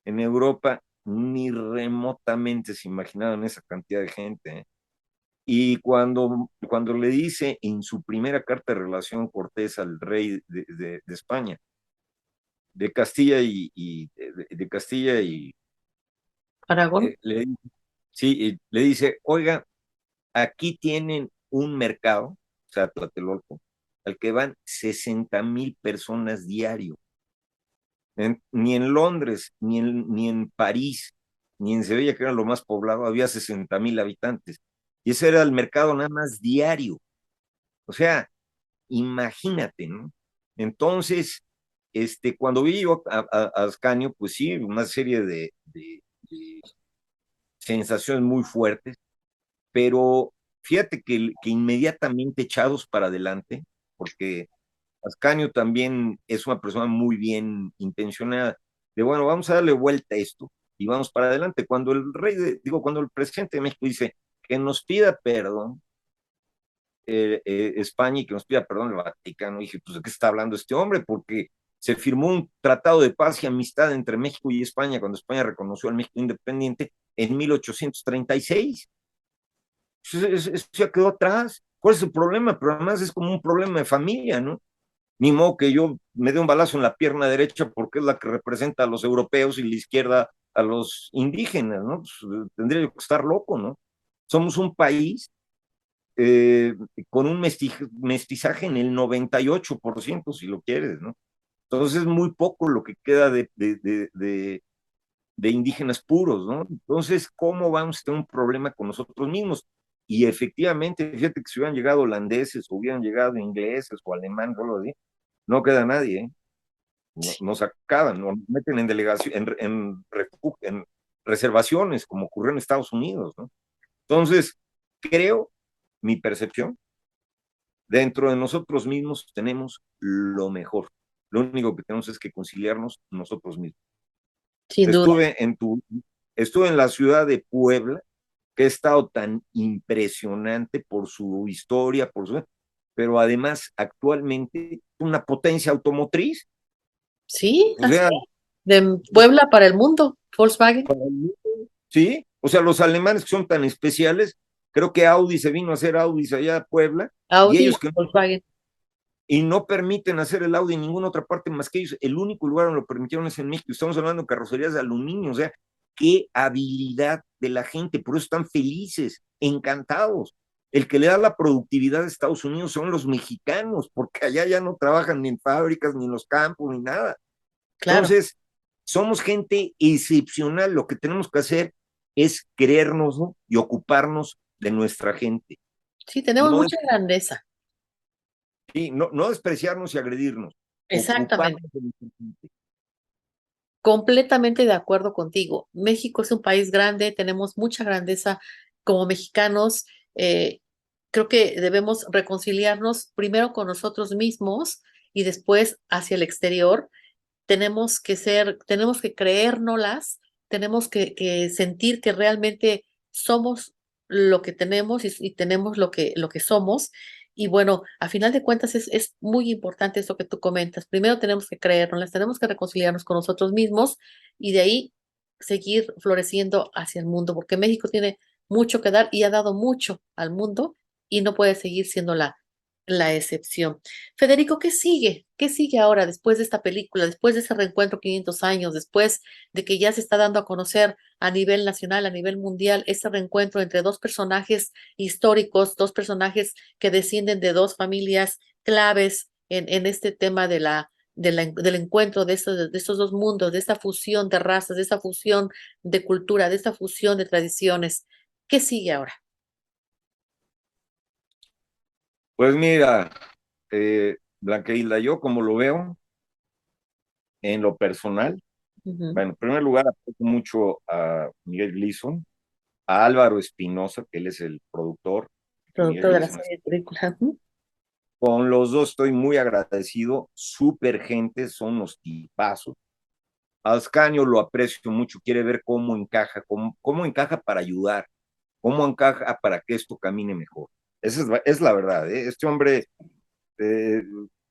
En Europa ni remotamente se imaginaban esa cantidad de gente, ¿eh? Y cuando le dice en su primera carta de relación Cortés al rey de España, de Castilla de Castilla Aragón. le, sí, le dice, oiga, aquí tienen un mercado, o sea, Tlatelolco, al que van 60,000 personas diario. Ni en Londres, ni en París, ni en Sevilla, que era lo más poblado, había 60,000 habitantes. Y ese era el mercado nada más diario. O sea, imagínate, ¿no? Entonces, cuando vi yo a Ascanio, pues sí, una serie de sensaciones muy fuertes, pero fíjate que inmediatamente echados para adelante, porque Ascanio también es una persona muy bien intencionada, de bueno, vamos a darle vuelta a esto y vamos para adelante. Cuando cuando el presidente de México dice que nos pida perdón, España, y que nos pida perdón el Vaticano. Y dije, pues, ¿de qué está hablando este hombre? Porque se firmó un tratado de paz y amistad entre México y España cuando España reconoció al México independiente en 1836. Eso ya quedó atrás. ¿Cuál es el problema? Pero además es como un problema de familia, ¿no? Ni modo que yo me dé un balazo en la pierna derecha porque es la que representa a los europeos y la izquierda a los indígenas, ¿no? Pues, tendría yo que estar loco, ¿no? Somos un país eh, con un mestizaje en el 98%, si lo quieres, ¿no? Entonces es muy poco lo que queda de indígenas puros, ¿no? Entonces, ¿cómo vamos a tener un problema con nosotros mismos? Y efectivamente, fíjate que si hubieran llegado holandeses, o hubieran llegado ingleses o alemanes, o algo así, no queda nadie, ¿eh? Nos acaban, nos meten en delegación, en reservaciones, como ocurrió en Estados Unidos, ¿no? Entonces, creo, mi percepción, dentro de nosotros mismos tenemos lo mejor. Lo único que tenemos es que conciliarnos nosotros mismos. Sin duda. Estuve estuve en la ciudad de Puebla, que ha estado tan impresionante por su historia, pero además actualmente una potencia automotriz. Sí, O así sea, es. De Puebla para el mundo, Volkswagen. sí, o sea, los alemanes que son tan especiales, Creo que Audi se vino a hacer Audis allá a Puebla, y Audi, ellos que Volkswagen. y no permiten hacer el Audi en ninguna otra parte más que ellos. El único lugar donde lo permitieron es en México. Estamos hablando de carrocerías de aluminio, o sea, qué habilidad de la gente, por eso están felices, encantados. El que le da la productividad a Estados Unidos son los mexicanos, porque allá ya no trabajan ni en fábricas, ni en los campos, ni nada. Claro. Entonces, somos gente excepcional. Lo que tenemos que hacer es creernos, ¿no? Y ocuparnos de nuestra gente. Sí, tenemos No, mucha grandeza. sí, no, no despreciarnos y agredirnos, ocuparnos Exactamente. de nuestra gente. Completamente de acuerdo contigo. México es un país grande, tenemos mucha grandeza como mexicanos. eh, Creo que debemos reconciliarnos primero con nosotros mismos y después hacia el exterior. Tenemos que creérnoslas, tenemos que sentir que realmente somos lo que tenemos y tenemos lo que somos. Y bueno, a final de cuentas es muy importante eso que tú comentas. Primero tenemos que creérnoslas, tenemos que reconciliarnos con nosotros mismos y de ahí seguir floreciendo hacia el mundo, porque México tiene mucho que dar y ha dado mucho al mundo y no puede seguir siendo la excepción. Federico, ¿qué sigue? ¿Qué sigue ahora después de esta película, después de ese reencuentro 500 años, después de que ya se está dando a conocer a nivel nacional, a nivel mundial, ese reencuentro entre dos personajes históricos, dos personajes que descienden de dos familias claves en este tema del encuentro de estos dos mundos, de esta fusión de razas, de esta fusión de cultura, de esta fusión de tradiciones? ¿Qué sigue ahora? Pues mira, Blanqueilda, yo como lo veo en lo personal, Ujú. bueno, en primer lugar aprecio mucho a Miguel Gleason, a Álvaro Espinosa, que él es el productor, que Miguel Productor de la Gleason serie de película. Ujú. con los dos estoy muy agradecido, súper gente, son unos tipazos. Ascanio lo aprecio mucho, quiere ver cómo encaja, cómo encaja para ayudar, cómo encaja para que esto camine mejor. Esa es la verdad, ¿eh? Este hombre, eh,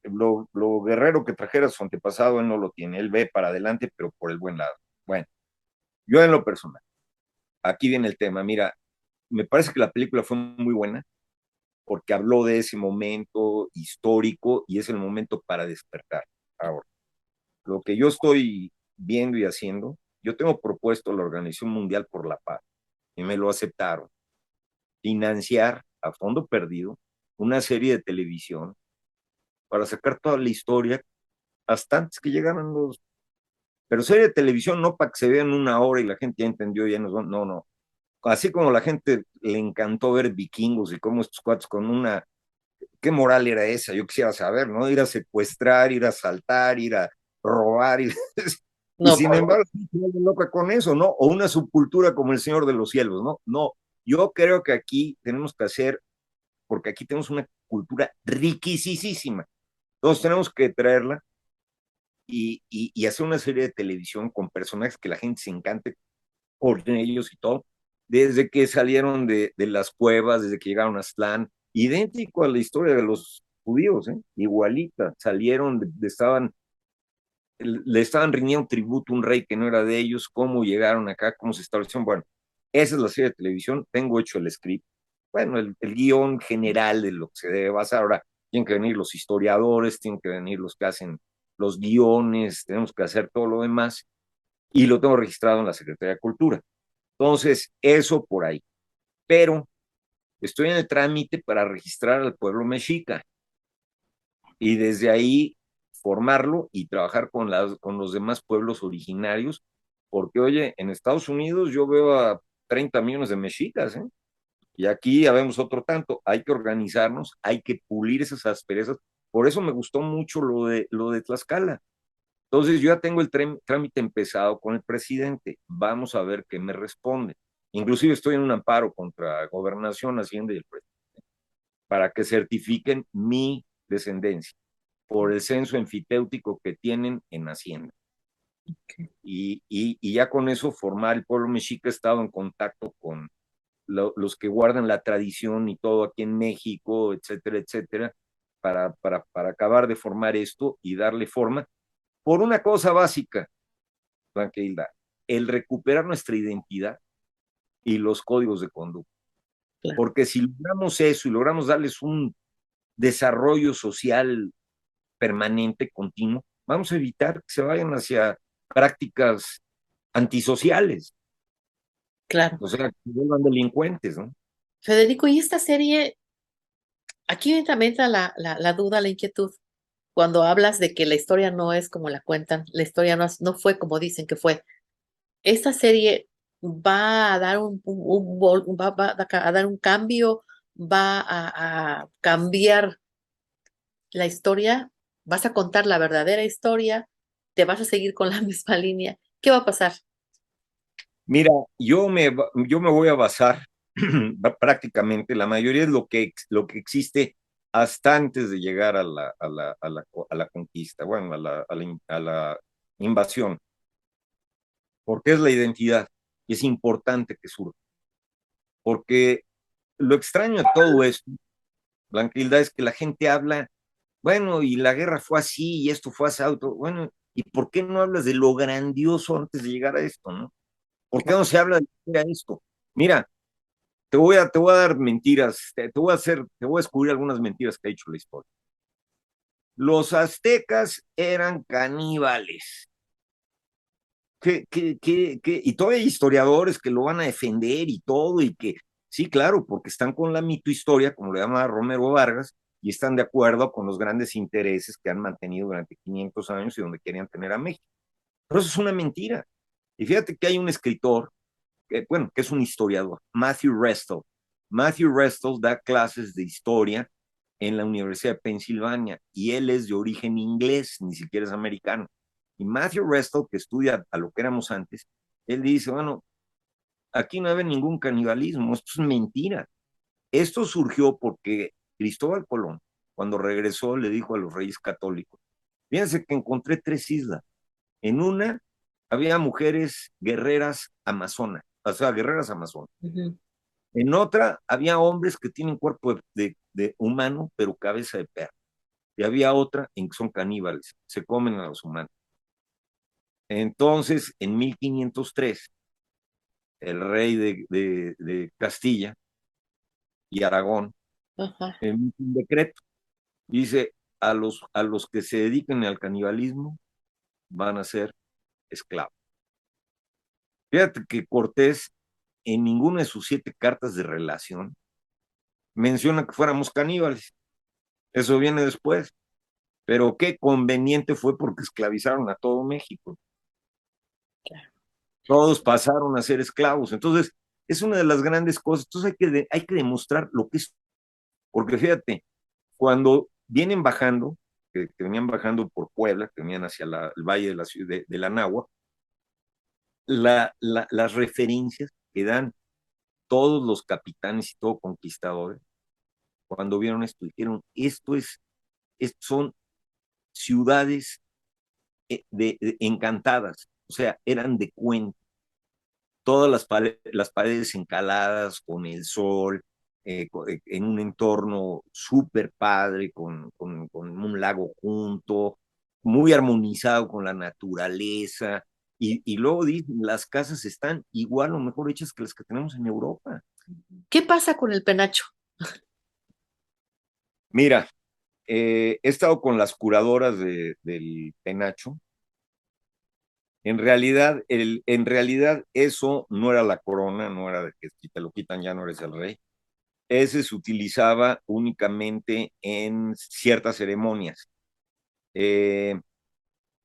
lo guerrero que trajera su antepasado, él no lo tiene, él ve para adelante, pero por el buen lado. Bueno, yo en lo personal, aquí viene el tema, mira, me parece que la película fue muy buena porque habló de ese momento histórico y es el momento para despertar. Ahora, lo que yo estoy viendo y haciendo, yo tengo propuesto a la Organización Mundial por la Paz y me lo aceptaron, financiar a fondo perdido una serie de televisión para sacar toda la historia hasta antes que llegaran los... Pero serie de televisión no para que se vean una hora y la gente ya entendió, ya no, no. Así como la gente le encantó ver vikingos y cómo estos cuates con una... ¿Qué moral era esa? Yo quisiera saber, ¿no? Ir a secuestrar, ir a asaltar, ir a robar, y No, sin embargo, se vuelve loca con eso, ¿no? O una subcultura como el Señor de los Cielos, ¿no? No, yo creo que aquí tenemos que hacer, porque aquí tenemos una cultura riquísima. Entonces tenemos que traerla y hacer una serie de televisión con personajes que la gente se encante por ellos y todo, desde que salieron de las cuevas, desde que llegaron a Aztlán, idéntico a la historia de los judíos, ¿eh? Igualita, salieron, le estaban rindiendo tributo a un rey que no era de ellos, cómo llegaron acá, cómo se establecieron. Bueno, esa es la serie de televisión, tengo hecho el script, bueno, el guión general de lo que se debe basar. Ahora, tienen que venir los historiadores, tienen que venir los que hacen los guiones, tenemos que hacer todo lo demás, y lo tengo registrado en la Secretaría de Cultura. Entonces, eso por ahí. Pero estoy en el trámite para registrar al pueblo mexica y desde ahí formarlo y trabajar con los demás pueblos originarios, porque oye, en Estados Unidos yo veo a 30 millones de mexicas, ¿eh? Y aquí ya vemos otro tanto. Hay que organizarnos, hay que pulir esas asperezas. Por eso me gustó mucho lo de Tlaxcala. Entonces yo ya tengo el trámite empezado con el presidente. Vamos a ver qué me responde. Inclusive estoy en un amparo contra Gobernación, Hacienda y el presidente para que certifiquen mi descendencia por el censo enfipéutico que tienen en Hacienda. Y ya con eso formar el pueblo mexica. He estado en contacto con los que guardan la tradición y todo aquí en México, etcétera, etcétera, para acabar de formar esto y darle forma por una cosa básica, Blanqueilda, el recuperar nuestra identidad y los códigos de conducta. claro, porque si logramos eso y logramos darles un desarrollo social permanente, continuo, vamos a evitar que se vayan hacia prácticas antisociales, claro. o sea, que se vuelvan delincuentes, ¿no? Federico, y esta serie, aquí también entra la duda, la inquietud, cuando hablas de que la historia no es como la cuentan, la historia no fue como dicen que fue. Esta serie va a dar a dar un cambio, va a cambiar la historia, vas a contar la verdadera historia, te vas a seguir con la misma línea. ¿Qué va a pasar? Mira, yo me voy a basar prácticamente, la mayoría es lo que existe hasta antes de llegar a la conquista, bueno, a la invasión, porque es la identidad y es importante que surja, porque lo extraño de todo esto, Blanquilda, es que la gente habla, bueno, y la guerra fue así, y esto fue así, bueno, ¿y por qué no hablas de lo grandioso antes de llegar a esto, no? ¿Por qué no se habla de esto? Mira, te voy a dar mentiras, te voy a descubrir algunas mentiras que ha dicho la historia. Los aztecas eran caníbales. Y todavía hay historiadores que lo van a defender y todo, y que, sí, claro, porque están con la mitohistoria, como le llama Romero Vargas, y están de acuerdo con los grandes intereses que han mantenido durante 500 años y donde querían tener a México. Pero eso es una mentira. Y fíjate que hay un escritor, bueno, que es un historiador, Matthew Restoll. Matthew Restoll da clases de historia en la Universidad de Pensilvania y él es de origen inglés, ni siquiera es americano. Y Matthew Restoll, que estudia a lo que éramos antes, él dice, bueno, aquí no hay ningún canibalismo, esto es mentira. Esto surgió porque Cristóbal Colón, cuando regresó, le dijo a los reyes católicos, fíjense que encontré tres islas. En una había mujeres guerreras amazonas, o sea, guerreras amazonas. Ujú. En otra había hombres que tienen cuerpo de humano, pero cabeza de perro. Y había otra en que son caníbales, se comen a los humanos. Entonces, en 1503, el rey de Castilla y Aragón Ajá. emite un decreto. Dice, a los que se dediquen al canibalismo van a ser esclavos. Fíjate que Cortés, en ninguna de sus 7 cartas de relación, menciona que fuéramos caníbales. Eso viene después. Pero qué conveniente fue porque esclavizaron a todo México. Todos pasaron a ser esclavos. Entonces, es una de las grandes cosas. Entonces, hay que demostrar lo que es. Porque fíjate, cuando vienen bajando, que venían bajando por Puebla, que venían hacia el valle de la ciudad de la Nahua, las referencias que dan todos los capitanes y todo conquistadores, cuando vieron esto, dijeron, son ciudades encantadas, o sea, eran de cuento, todas las paredes encaladas con el sol, en un entorno súper padre, con un lago junto, muy armonizado con la naturaleza, y luego las casas están igual o mejor hechas que las que tenemos en Europa. ¿Qué pasa con el penacho? Mira, he estado con las curadoras del penacho. En realidad eso no era la corona, no era de que si te lo quitan ya no eres el rey. Ese se utilizaba únicamente en ciertas ceremonias. Eh,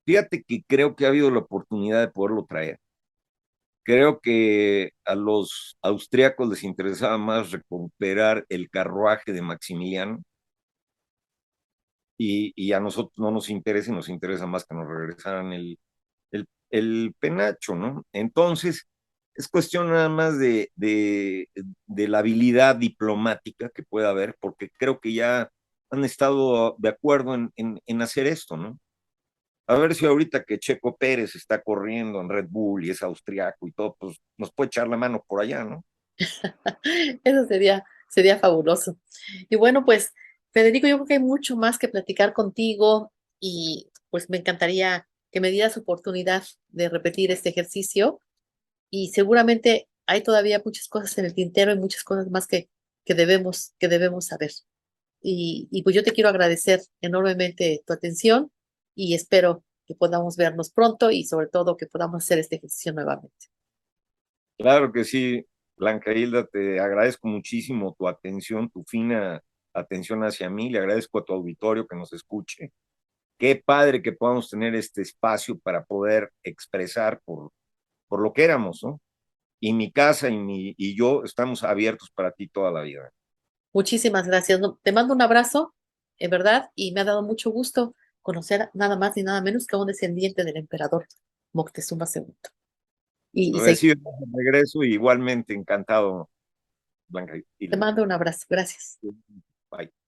Fíjate que creo que ha habido la oportunidad de poderlo traer. Creo que a los austriacos les interesaba más recuperar el carruaje de Maximiliano y a nosotros no nos interesa y nos interesa más que nos regresaran el penacho, ¿no? Entonces, es cuestión nada más de la habilidad diplomática que pueda haber, porque creo que ya han estado de acuerdo en hacer esto, ¿no? A ver si ahorita que Checo Pérez está corriendo en Red Bull y es austriaco y todo, pues nos puede echar la mano por allá, ¿no? Eso sería fabuloso. Y bueno, pues, Federico, yo creo que hay mucho más que platicar contigo y pues me encantaría que me dieras oportunidad de repetir este ejercicio y seguramente hay todavía muchas cosas en el tintero y muchas cosas más que debemos saber. Y pues yo te quiero agradecer enormemente tu atención y espero que podamos vernos pronto y sobre todo que podamos hacer este ejercicio nuevamente. Claro que sí, Blanca Hilda, te agradezco muchísimo tu atención, tu fina atención hacia mí, le agradezco a tu auditorio que nos escuche. Qué padre que podamos tener este espacio para poder expresar por lo que éramos, ¿no? Y mi casa y yo estamos abiertos para ti toda la vida. Muchísimas gracias. No, te mando un abrazo, en verdad, y me ha dado mucho gusto conocer nada más ni nada menos que a un descendiente del emperador Moctezuma II. Y Recibe de regreso y igualmente encantado, Blanca te Hilda. mando un abrazo. Gracias. Bye.